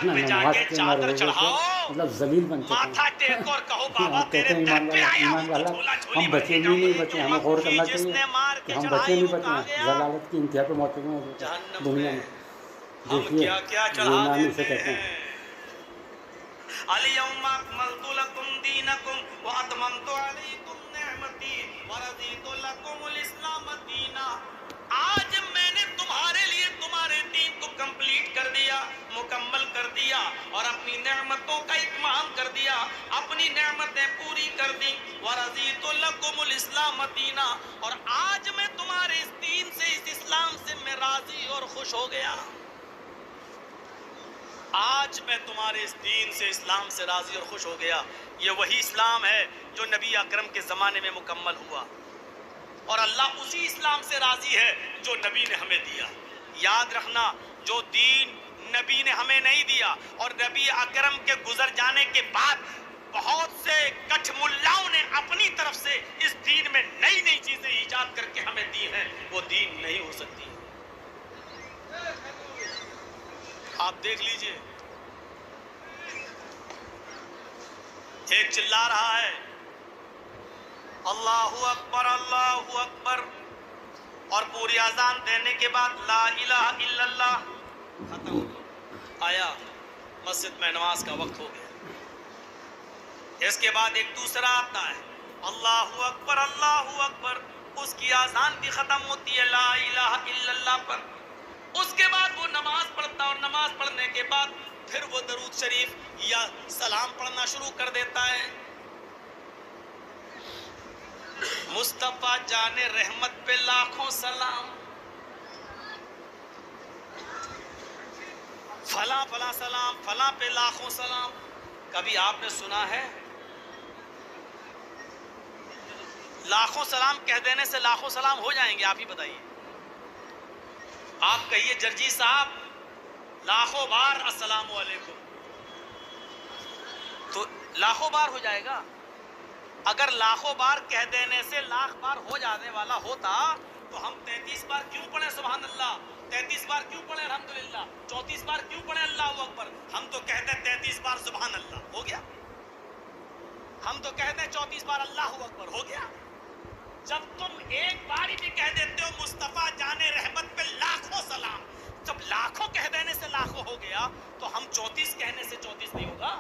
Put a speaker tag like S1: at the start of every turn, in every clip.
S1: میں جا کے چادر چڑھاؤ,
S2: مطلب ذلیل بن چکے
S1: ماتھا ٹیک اور کہو بابا تیرے
S2: کہتے ہیں
S1: در پہ آیا ہوں تو
S2: ایمان
S1: جھولا جھولی
S2: ہم
S1: بن
S2: بچے
S1: کے
S2: بھی
S1: جاؤں.
S2: نہیں بچے, ہمیں غور کرنا
S1: جس
S2: چاہیے
S1: نے مار
S2: کہ
S1: کے
S2: ہم بچے
S1: چڑھائی
S2: نہیں
S1: وہ
S2: بچے
S1: کہاں
S2: ہیں,
S1: گیا
S2: ضلالت کی انتہا پہ پہنچ چکے ہیں
S1: جہنم
S2: دنیا
S1: میں.
S2: میں.
S1: ہم
S2: دیکھیے
S1: کیا کیا
S2: یہ
S1: چڑھا
S2: ایمان اسے
S1: دیتے
S2: کہتے ہیں.
S1: ہیں. الیوم اکملت لکم دینکم واتممت علیکم نعمتی ورضیت لکم الاسلام دینا. آج میں نے تمہارے لیے تمہارے دین کو کمپلیٹ کر دیا, مکمل کر دیا, اور اپنی نعمتوں کا اتمام کر دیا, اپنی نعمتیں پوری کر دی. ورضیت لکم الاسلام دینا, اور آج میں تمہارے اس دین سے, اس اسلام سے میں راضی اور خوش ہو گیا. آج میں تمہارے اس دین سے, اسلام سے راضی اور خوش ہو گیا. یہ وہی اسلام ہے جو نبی اکرم کے زمانے میں مکمل ہوا, اور اللہ اسی اسلام سے راضی ہے جو نبی نے ہمیں دیا. یاد رکھنا, جو دین نبی نے ہمیں نہیں دیا, اور نبی اکرم کے گزر جانے کے بعد بہت سے کٹھ ملاؤں نے اپنی طرف سے اس دین میں نئی نئی چیزیں ایجاد کر کے ہمیں دی ہیں, وہ دین نہیں ہو سکتی. آپ دیکھ لیجئے, ایک چلا رہا ہے اللہ اکبر اللہ اکبر, اور پوری اذان دینے کے بعد لا الہ الا اللہ, ختم. آیا مسجد میں نماز کا وقت ہو گیا. اس کے بعد ایک دوسرا آتا ہے اللہ اکبر اللہ اکبر, اس کی اذان بھی ختم ہوتی ہے لا الہ الا اللہ پر. اس کے بعد وہ نماز پڑھتا, اور نماز پڑھنے کے بعد پھر وہ درود شریف یا سلام پڑھنا شروع کر دیتا ہے. مصطفیٰ جان رحمت پہ لاکھوں سلام, فلاں فلاں سلام, فلاں پہ لاکھوں سلام. کبھی آپ نے سنا ہے لاکھوں سلام کہہ دینے سے لاکھوں سلام ہو جائیں گے؟ آپ ہی بتائیے. آپ کہیے جرجی صاحب لاکھوں بار السلام علیکم, تو لاکھوں بار ہو جائے گا. اگر لاکھوں بار کہہ دینے سے لاکھ بار ہو جانے والا ہوتا تو ہم 33 بار کیوں پڑھیں سبحان اللہ, 33 بار کیوں پڑھیں الحمدللہ, 34 بار کیوں پڑھیں اللہ اکبر؟ ہم تو کہتے 33 بار سبحان اللہ, ہو گیا. ہم تو کہتے 34 بار اللہ اکبر, ہو گیا. جب تم ایک بار بھی کہہ دیتے ہو مصطفیٰ جان رحمت پہ لاکھوں سلام, جب لاکھوں کہہ دینے سے لاکھوں ہو گیا, تو ہم 34 کہنے سے 34 نہیں ہوگا,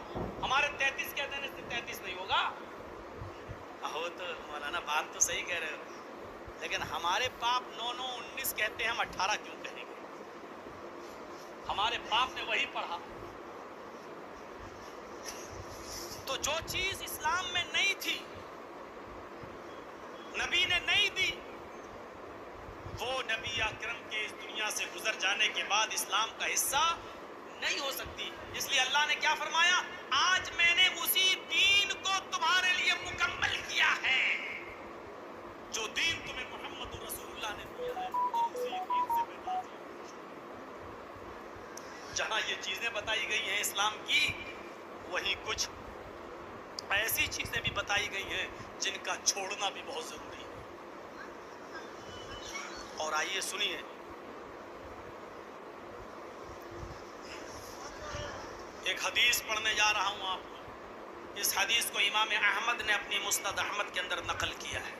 S1: ہمارے 33 کہہ دینے سے 33 نہیں ہوگا. ہو تو مولانا بات تو صحیح کہہ رہے ہو, لیکن ہمارے باپ 9 9 19 کہتے ہیں, ہم 18 کیوں کہیں گے؟ ہمارے باپ نے وہی پڑھا. تو جو چیز اسلام میں نہیں تھی, نبی نے نہیں دی, وہ نبی اکرم کے اس دنیا سے گزر جانے کے بعد اسلام کا حصہ نہیں ہو سکتی. اس لیے اللہ نے کیا فرمایا, آج میں نے اسی دین کو تمہارے لیے مکمل کیا ہے, جو دین تمہیں محمد رسول اللہ نے دیا ہے, اور اسی دین سے میں راضی ہوں. جہاں یہ چیزیں بتائی گئی ہیں اسلام کی, وہیں کچھ ایسی چیزیں بھی بتائی گئی ہیں جن کا چھوڑنا بھی بہت ضروری ہے. اور آئیے سنیے, ایک حدیث پڑھنے جا رہا ہوں آپ کو. اس حدیث کو امام احمد نے اپنی مسند احمد کے اندر نقل کیا ہے.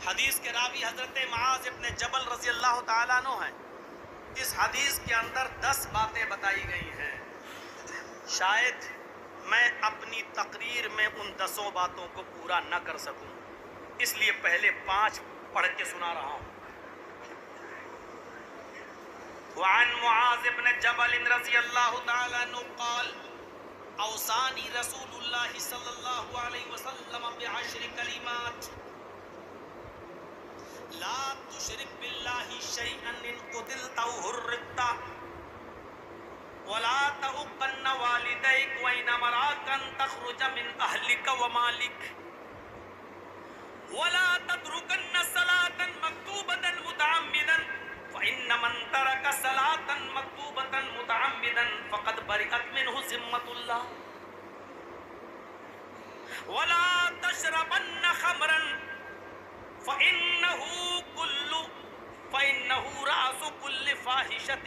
S1: حدیث کے راوی حضرت معاذ ابن جبل رضی اللہ تعالیٰ عنہ ہیں. اس حدیث کے اندر 10 باتیں بتائی گئی ہیں. شاید میں اپنی تقریر میں ان 10 باتوں کو پورا نہ کر سکوں, اس لیے پہلے 5 پڑھ کے سنا رہا ہوں. وعن معاذ بن جبل رضی اللہ تعالی عنہ قال اوصانی رسول اللہ صلی اللہ علیہ وسلم ب10 کلمات لا تشرک باللہ شیئا ان قتلت او حرقت ولا تعقن والديك وإن أمراك أن تخرج من أهلك ومالك ولا تتركن صلاة مكتوبة متعمدا فإن من ترك صلاة مكتوبة متعمدا فقد برئت منه ذمة الله ولا تشربن خمرا فإنه رأس كل فاحشة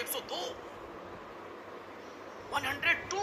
S1: 102 102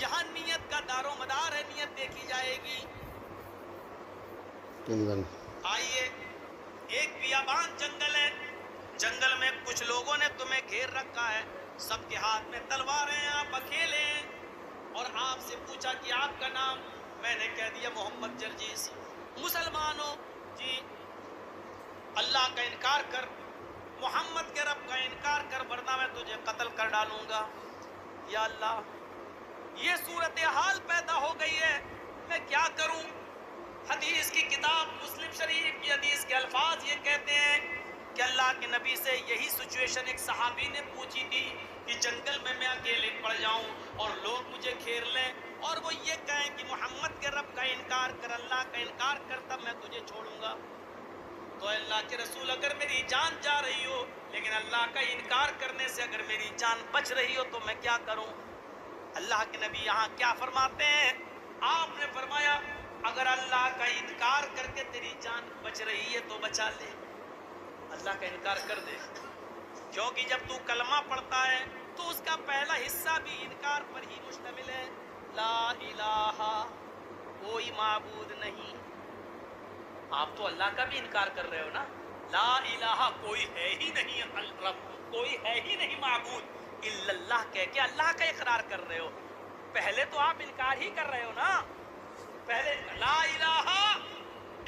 S1: یہاں نیت کا دار و مدار ہے, نیت دیکھی جائے گی. آئیے, ایک بیابان جنگل ہے, جنگل میں کچھ لوگوں نے تمہیں گھیر رکھا ہے, سب کے ہاتھ میں تلواریں ہیں, آپ اکیلے ہیں, اور آپ سے پوچھا کہ آپ کا نام, میں نے کہہ دیا محمد جرجیس. مسلمان ہو جی, اللہ کا انکار کر, محمد کے رب کا انکار کر, ورنہ میں تجھے قتل کر ڈالوں گا. یا اللہ, یہ صورتحال پیدا ہو گئی ہے, میں کیا کروں؟ حدیث کی کتاب مسلم شریف کی حدیث کے الفاظ یہ کہتے ہیں کہ اللہ کے نبی سے یہی سچویشن ایک صحابی نے پوچھی تھی کہ جنگل میں اکیلے پڑ جاؤں اور لوگ مجھے گھیر لیں اور وہ یہ کہیں کہ محمد کے رب کا انکار کر, اللہ کا انکار کر, تب میں تجھے چھوڑوں گا. تو اللہ کے رسول, اگر میری جان جا رہی ہو لیکن اللہ کا انکار کرنے سے اگر میری جان بچ رہی ہو تو میں کیا کروں؟ اللہ کے نبی یہاں کیا فرماتے ہیں؟ آپ نے فرمایا اگر اللہ کا انکار کر کے تیری جان بچ رہی ہے تو بچا لے, اللہ کا انکار کر دے, کیونکہ جب تو کلمہ پڑھتا ہے تو اس کا پہلا حصہ بھی انکار پر ہی مشتمل ہے. لا الہ, کوئی معبود نہیں. آپ تو اللہ کا بھی انکار کر رہے ہو نا, لا الہ, کوئی ہے ہی نہیں رب, کوئی ہے ہی نہیں معبود الا اللہ کہہ کے اللہ کا اقرار کر رہے ہو. پہلے تو آپ انکار ہی کر رہے ہو نا, پہلے لا الہ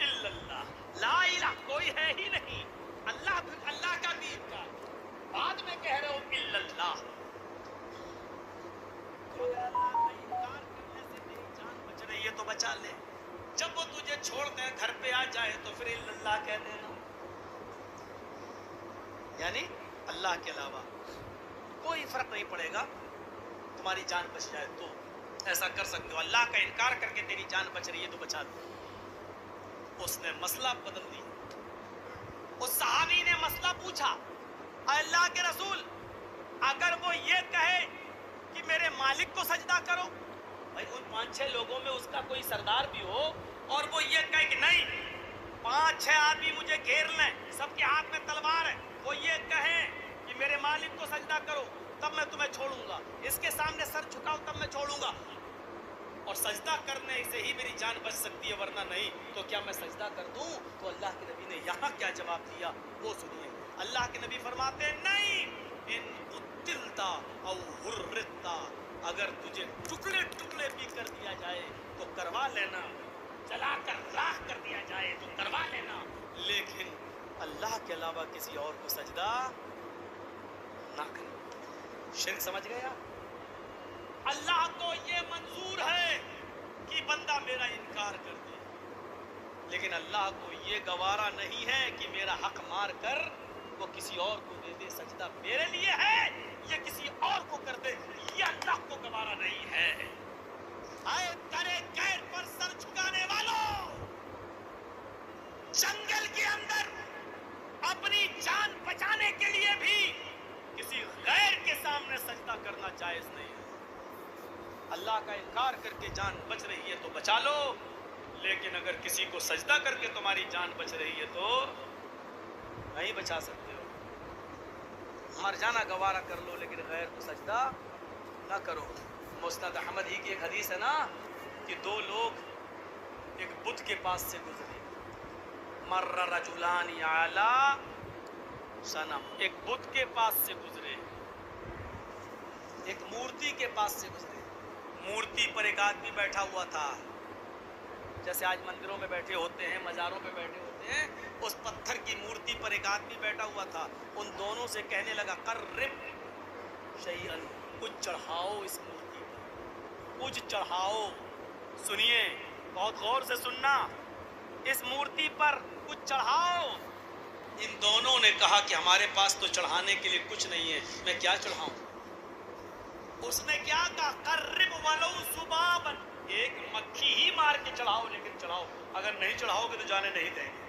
S1: الا اللہ, لا الہ کوئی ہے ہی نہیں, اللہ کا بھی انکار, بعد میں کہہ رہے ہو الا اللہ. تو اگر اللہ کا انکار کرنے سے تیری جان بچ رہی ہے تو بچا لے, جب وہ تجھے چھوڑ کر گھر پہ آ جائے تو پھر الا اللہ کہہ دینا, یعنی اللہ کے علاوہ کوئی فرق نہیں پڑے گا, تمہاری جان بچ جائے تو ایسا کر سکتے ہو. اللہ کا انکار کر کے تیری جان بچ رہی ہے تو بچا دو. اس نے مسئلہ بدل دیا, اس صحابی نے مسئلہ پوچھا, اللہ کے رسول اگر وہ یہ کہے کہ میرے مالک کو سجدہ کرو, بھائی ان 5-6 لوگوں میں اس کا کوئی سردار بھی ہو اور وہ یہ کہے کہ نہیں 5-6 آدمی مجھے گھیر لیں, سب کے ہاتھ میں تلوار ہے, وہ یہ کہیں کہ میرے مالک کو سجدہ کرو تب میں تمہیں چھوڑوں گا, اس کے سامنے سر جھکاؤ تب میں چھوڑوں گا, اور سجدہ کرنے سے ہی میری جان بچ سکتی ہے ورنہ نہیں, تو کیا میں سجدہ کر دوں؟ تو اللہ کے نبی نے یہاں کیا جواب دیا وہ سنیے. اللہ کے نبی فرماتے ہیں نہیں, ان قتلتا او حررتا, اگر تجھے ٹکڑے ٹکڑے بھی کر دیا جائے تو کروا لینا, جلا کر راکھ کر دیا جائے تو کروا لینا, لیکن اللہ کے علاوہ کسی اور کو سجدہ نہ کرے. شرک سمجھ گیا؟ اللہ کو یہ منظور ہے کہ بندہ میرا انکار کر دے, لیکن اللہ کو یہ گوارا نہیں ہے کہ میرا حق مار کر وہ کسی اور کو دے دے. سجدہ میرے لیے ہے, یہ کسی اور کو کر دے, یہ اللہ کو گوارا نہیں ہے. آئے کرے غیر پر سر جھکانے والوں, جنگل کے اندر اپنی جان بچانے کے لیے بھی کسی غیر کے سامنے سجدہ کرنا جائز نہیں ہے. اللہ کا انکار کر کے جان بچ رہی ہے تو بچا لو, لیکن اگر کسی کو سجدہ کر کے تمہاری جان بچ رہی ہے تو نہیں بچا سکتے ہو. مر جانا گوارا کر لو لیکن غیر کو سجدہ نہ کرو. مسند احمد ہی کی ایک حدیث ہے نا کہ 2 لوگ ایک بت کے پاس سے گزرے, مر رجلان علی صنم, ایک بت کے پاس سے گزرے, ایک مورتی کے پاس سے گزرے. مورتی پر ایک آدمی بیٹھا ہوا تھا, جیسے آج مندروں میں بیٹھے ہوتے ہیں, مزاروں پہ بیٹھے ہوتے ہیں, اس پتھر کی مورتی پر ایک آدمی بیٹھا ہوا تھا. ان دونوں سے کہنے لگا قرب شیئا, کچھ چڑھاؤ اس مورتی پر, کچھ چڑھاؤ. سنیے, بہت غور سے سننا, اس مورتی پر کچھ چڑھاؤ. ان دونوں نے کہا کہ ہمارے پاس تو چڑھانے کے لیے کچھ نہیں ہے, میں کیا چڑھاؤں؟ اس نے کیا کہا قرب ولو ذبابا, ایک مکھی ہی مار کے چڑھاؤ, لیکن چڑھاؤ, اگر نہیں چڑھاؤ گے تو جانے نہیں دیں گے.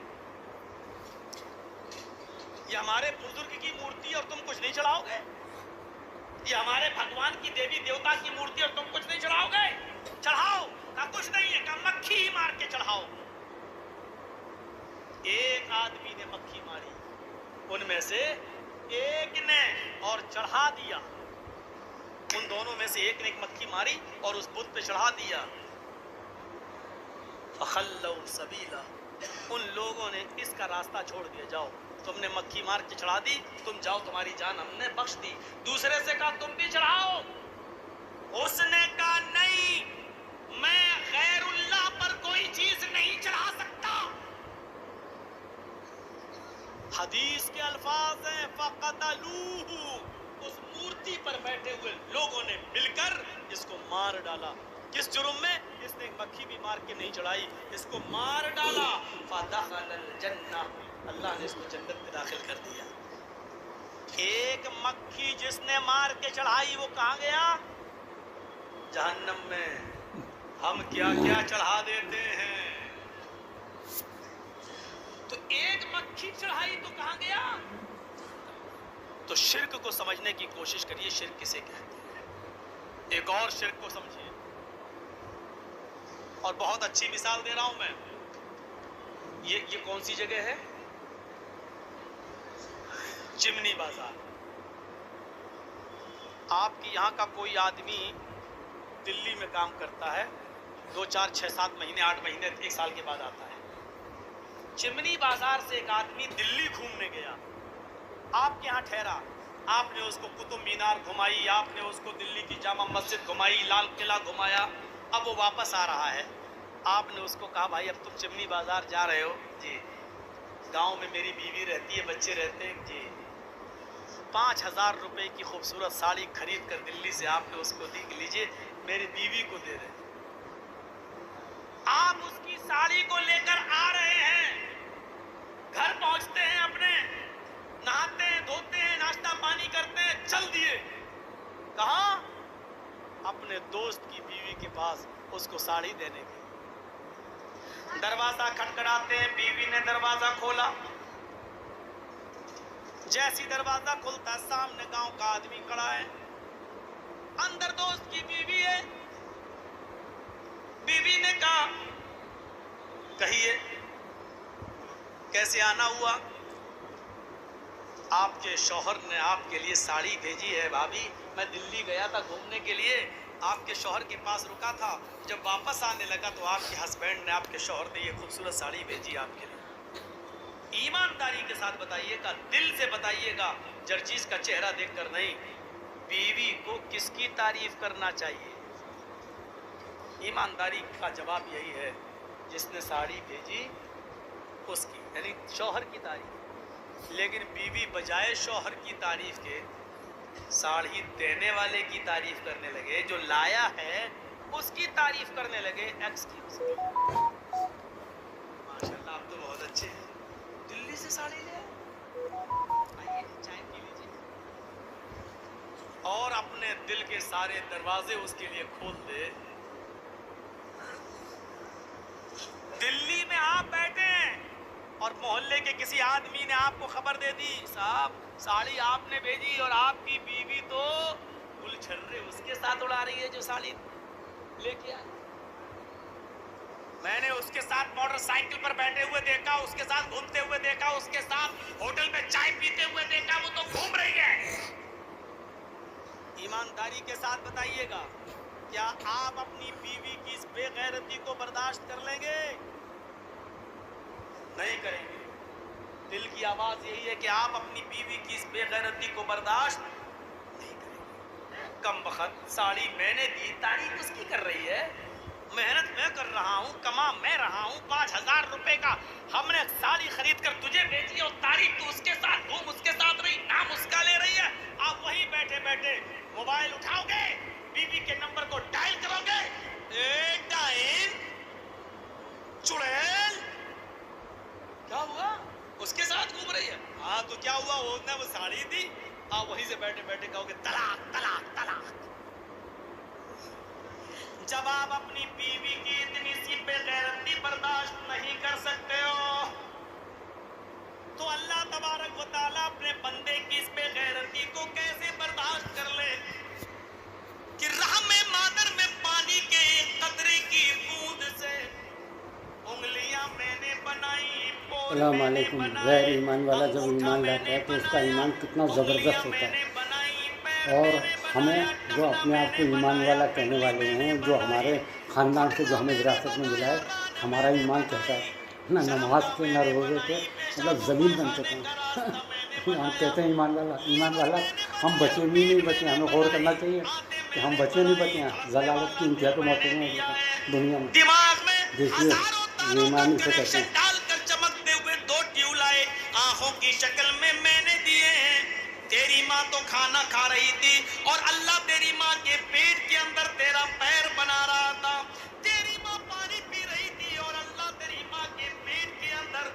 S1: یہ ہمارے بزرگ کی مورتی اور تم کچھ نہیں چڑھاؤ گے, یہ ہمارے بھگوان کی دیوی دیوتا کی مورتی اور تم کچھ نہیں چڑھاؤ گے, چڑھاؤ. کہا کچھ نہیں ہے, کہا مکھی ہی مار کے چڑھاؤ. ایک آدمی نے مکھی ماری, ان میں سے ایک نے, اور چڑھا دیا. ان دونوں میں سے ایک نے ایک مکھی ماری اور اس بت پہ چڑھا دیا. فخلوا سبیلا, ان لوگوں نے اس کا راستہ چھوڑ دیا, جاؤ تم نے مکھی مار کے چڑھا دی, تم جاؤ, تمہاری جان ہم نے بخش دی. دوسرے سے کہا تم بھی چڑھاؤ, اس نے کہا نہیں, میں غیر اللہ پر کوئی چیز نہیں چڑھا سکتا. حدیث کے الفاظ ہیں فقتلوہ, اس مورتی پر بیٹھے ہوئے لوگوں نے مل کر اس کو مار ڈالا. کس جرم میں؟ اس نے مکھی بھی مار کے نہیں چڑھائی, اس کو مار ڈالا. فدخل الجنہ, اللہ نے اس کو جنت میں داخل کر دیا. ایک مکھی جس نے مار کے چڑھائی وہ کہاں گیا؟ جہنم میں. ہم کیا کیا چڑھا دیتے ہیں. تو ایک مکھی چڑھائی تو کہاں گیا؟ تو شرک کو سمجھنے کی کوشش کریے, شرک کسے کہتے ہیں. ایک اور شرک کو سمجھیے, اور بہت اچھی مثال دے رہا ہوں میں. یہ کون سی جگہ ہے؟ چمنی بازار. آپ کی یہاں کا کوئی آدمی دلی میں کام کرتا ہے, 2 4 6 7 مہینے 8 مہینے 1 سال کے بعد آتا ہے. چمنی بازار سے ایک آدمی دلی گھومنے گیا, آپ کے یہاں ٹھہرا, آپ نے اس کو قطب مینار گھمائی, آپ نے اس کو دلی کی جامع مسجد گھمائی, لال قلعہ گھمایا. اب وہ واپس آ رہا ہے, آپ نے اس کو کہا بھائی اب تم چمنی بازار جا رہے ہو؟ جی. گاؤں میں میری بیوی رہتی ہے, بچے رہتے ہیں. جی. 5000 روپے کی خوبصورت ساڑی خرید کر دلی سے آپ نے اس کو دی کہ لیجئے میری بیوی کو دے دیں. آپ اس کی ساڑی کو لے کر آ رہے ہیں, گھر پہنچتے ہیں, اپنے نہاتے ہیں, دھوتے ہیں, ناشتہ پانی کرتے ہیں, چل دیے. کہاں؟ اپنے دوست کی بیوی کے پاس اس کو ساڑی دینے کے. دروازہ کھٹکھٹاتے ہیں, بیوی نے دروازہ کھولا. جیسی دروازہ کھلتا سامنے گاؤں کا آدمی کھڑا ہے, اندر دوست کی بیوی ہے. بیوی نے کہا کہیے کیسے آنا ہوا؟ آپ کے شوہر نے آپ کے لیے ساڑی بھیجی ہے بھابھی, میں دلی گیا تھا گھومنے کے لیے, آپ کے شوہر کے پاس رکا تھا, جب واپس آنے لگا تو آپ کے ہسبینڈ نے, آپ کے شوہر نے یہ خوبصورت ساڑی بھیجی آپ کے لیے. ایمانداری کے ساتھ بتائیے گا, دل سے بتائیے گا, جرجیز کا چہرہ دیکھ کر نہیں. بیوی کو کس کی تعریف کرنا چاہیے؟ ایمانداری کا جواب یہی ہے, جس نے ساڑی بھیجی اس کی, یعنی شوہر کی تعریف. لیکن بیوی بجائے شوہر کی تعریف کے ساڑی دینے والے کی تعریف کرنے لگے, جو لایا ہے اس کی تعریف کرنے لگے. ایکسکیوز می, ماشاءاللہ آپ تو بہت اچھے ہیں, دلی سے ساڑی لے آئیے چائے پی لیجیے, اور اپنے دل کے سارے دروازے اس کے لیے کھول دے. دلی میں آپ بیٹھے ہیں اور محلے کے کسی آدمی نے آپ کو خبر دے دی, صاحب ساڑی آپ نے بھیجی, اور آپ کی بیوی تو گل چھرے اس کے ساتھ اڑا رہی ہے جو ساڑی لے کے آئی. میں نے اس کے ساتھ موٹر سائیکل پر بیٹھے ہوئے دیکھا, اس کے ساتھ گھومتے ہوئے دیکھا, اس کے ساتھ ہوٹل میں چائے پیتے ہوئے دیکھا, وہ تو گھوم رہی ہے. ایمانداری کے ساتھ بتائیے گا, کیا آپ اپنی بیوی کی اس بے غیرتی کو برداشت کر لیں گے؟ نہیں کریں گے. دل کی آواز یہی ہے کہ آپ اپنی بیوی کی اس بے غیرتی کو برداشت نہیں کریں گے. کم بخت ساڑی میں نے دی, تعریف اس کی کر رہی ہے, محنت میں کر رہا ہوں, کما میں رہا ہوں, 5000 روپے کا ہم نے ساڑی خرید کر تجھے بھیجی, اور تعریف تو اس کے ساتھ گھوم اس کے ساتھ رہی, نام اس کا لے رہی ہے. آپ وہیں بیٹھے بیٹھے موبائل اٹھاؤ گے, بیوی کے نمبر کو ڈائل کرو گے, ایک ٹائم چڑیل کیا ہوا اس کے ساتھ گھوم رہی ہے. ہاں تو کیا ہوا, وہ نے وہ ساڑی دی, آپ وہیں سے بیٹھے بیٹھے کہو گے طلاق طلاق طلاق. جب آپ اپنی بیوی کی اتنی سی بے غیرتی برداشت نہیں کر سکتے ہو, تو اللہ تبارک و تعالیٰ اپنے بندے کی اس بے غیرتی کو کیسے برداشت کر لے کہ رحم مادر میں پانی کے ایک قطرے کی بوند سے انگلیاں میں نے بنائی,
S2: السلام علیکم. غیر ایمان والا جب ایمان لاتا ہے تو اس کا ایمان کتنا زبردست ہوتا ہے, اور ہمیں جو اپنے آپ کو ایمان والا کہنے والے ہیں، جو ہمارے خاندان سے جو ہمیں وراثت میں ملا ہے، ہمارا ایمان کہتا ہے نہ نماز کے نہ روزے کے مطلب زمین بن چکے ہیں ہم کہتے ہیں ایمان والا ہم بچے بھی نہیں بچے. ہمیں غور کرنا چاہیے کہ ہم بچے نہیں بچے ہیں. ضلالت کی انتہا پہ موقع ہیں دنیا میں.
S1: دماغ میں
S2: دیکھیے یہ ایمانی سے کہتے ہیں.
S1: ڈال کر چمکتے ہوئے 2 ٹیوب لائٹ آنکھوں کی شکل میں نے دیے ہیں. تیری ماں تو کھانا کھا رہی تھی اور اللہ تیری ماں کے پیٹ کے اندر تیرا پیر بنا رہا تھا. تیری ماں پانی پی رہی تھی اور اللہ تیری ماں کے پیٹ کے اندر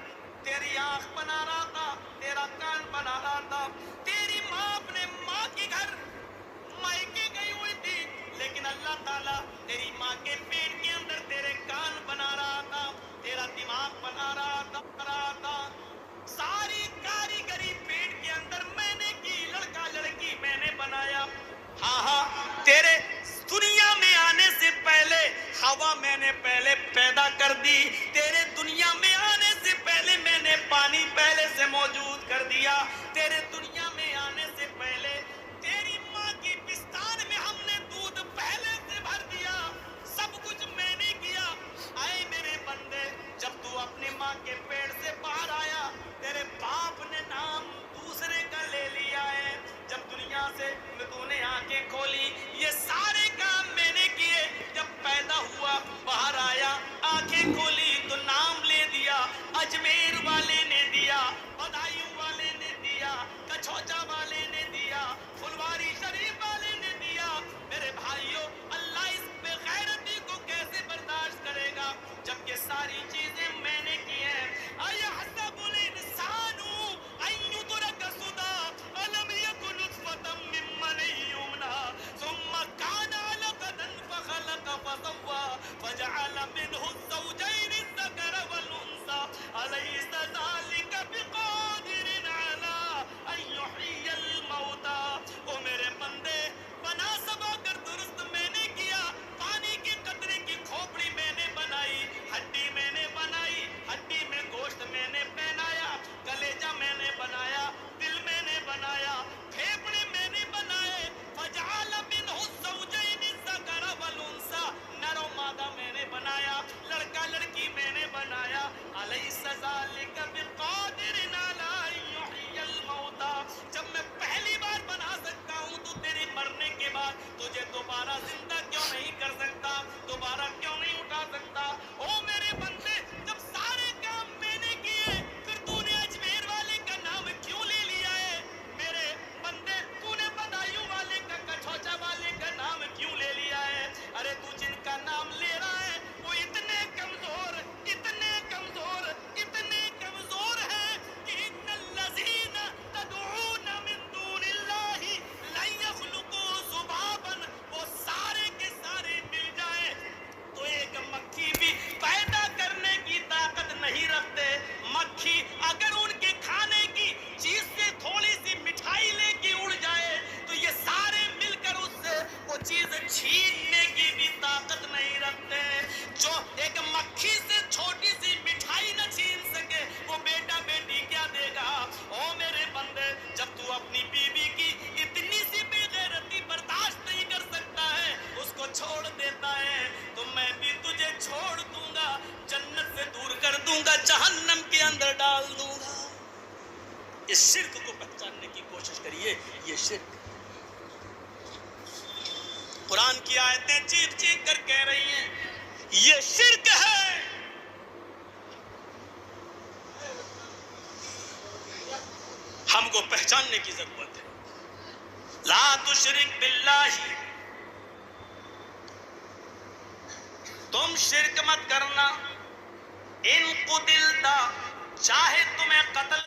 S1: تیری آنکھ بنا رہا تھا، تیرا کان بنا رہا تھا. تیری ماں اپنے ماں کے گھر مائکے گئی ہوئی تھی، لیکن اللہ تعالیٰ تیری ماں کے پیٹ کے اندر تیرے کان بنا رہا تھا، تیرا دماغ بنا رہا تھا. ساری کاریگری پیٹ کے اندر میں نے کی. لڑکا لڑکی میں نے بنایا. ہاں تیرے دنیا میں آنے سے پہلے ہوا میں نے پہلے پیدا کر دی. تیرے دنیا میں آنے سے پہلے میں نے پانی پہلے سے موجود کر دیا. تیرے دنیا میں آنے سے پہلے تیری ماں کی پستان میں ہم نے دودھ پہلے سے بھر دیا. سب کچھ میں نے کیا. اے میرے بندے، جب تو اپنی ماں کے پیٹ سے باہر آیا تیرے باپ نے نام دوسرے کا لے لیا ہے. جب دنیا سے تو نے آنکھیں کھولی یہ سارے کام میں نے کیے. جب پیدا ہوا باہر آیا آنکھیں کھولی تو نام لے دیا. اجمیر والے نے دیا، بدایوں والے نے دیا، کچھوچا والے نے دیا، پھلواری شریف والے نے دیا. میرے بھائیوں، اللہ اس بے غیرتی کو کیسے برداشت کرے گا جب یہ ساری چیزیں میں نے کی ہیں. اَيَحْسَبُ الْإِنسَانُ أَن يُتْرَكَ سُدًى أَلَمْ يَكُ نُطْفَةً مِّن مَّنِيٍّ يُمْنَىٰ ثُمَّ كَانَ عَلَقَةً فَخَلَقَ فَسَوَّىٰ فَجَعَلَ مِنْهُ الزَّوْجَيْنِ الذَّكَرَ وَالْأُنثَىٰ أَلَيْسَ ذَٰلِكَ بِقَادِرٍ عَلَىٰ أَن يُحْيِيَ الْمَوْتَىٰ. او میرے بندے، بنا سبا کر درست میں نے کیا. پانی کے قطرے کی کھوپڑی میں نے بنائی، ہڈی میں نے بنائی، ہڈی میں گوشت میں نے پہنایا، کلیجہ میں نے بنایا، دل میں نے بنایا، پھیپڑے میں نے بنائے. فجعل منہ الزوجین الذکر والانثیٰ، نر و مادہ میں نے بنایا، لڑکا لڑکی میں نے بنایا. الیس ذلک بقادر علی ان یحیی الموتیٰ. جب میں پہلی بار بنا سکتا ہوں تو تیرے مرنے کے بعد تجھے دوبارہ زندہ کیوں نہیں کر سکتا، دوبارہ کیوں نہیں اٹھا سکتا؟ او میرے بندے، جب سارے کام میں نے کیے پھر تو نے اجمیر والے کا نام کیوں لے لیا ہے؟ میرے بندے، تو نے بدایوں والے کا، کچھوچا والے کا نام کیوں لے لیا ہے؟ ارے تو جن کا نام لے رہا ہے وہ اتنے کمزور، اتنے کمزور، اتنے کمزور ہیں کہ ان الذین تدعون من دون اللہ لن یخلقوا ذبابا. وہ سارے کے سارے مل جائیں تو ایک مکھی بھی پیدا کرنے کی طاقت نہیں رکھتے. مکھی اگر ان کے کھانے کی چیز سے تھوڑی سی مٹھائی لے کے اڑ جائے تو یہ سارے مل کر اس سے وہ چیز چھیننے کی بھی طاقت نہیں رکھتے. جو ایک مکھی سے چھوٹی سی مٹھائی نہ چھین سکے وہ بیٹا بیٹی کیا دے گا؟ او میرے بندے، جب تو اپنی بیوی کی اتنی سی بے غیرتی برداشت نہیں کر سکتا ہے، اس کو چھوڑ دیتا ہے، تو میں بھی تجھے چھوڑ دوں گا، جنت سے دور کر دوں گا، جہنم کے اندر ڈال دوں گا. اس شرک کو پہچاننے کی کوشش کریے. یہ شرک، قرآن کی آیتیں چیخ چیخ کر کہہ رہی ہیں یہ شرک ہے. ہم کو پہچاننے کی ضرورت ہے. لا تشرک باللہ، تم شرک مت کرنا. ان قتلتا، چاہے تمہیں قتل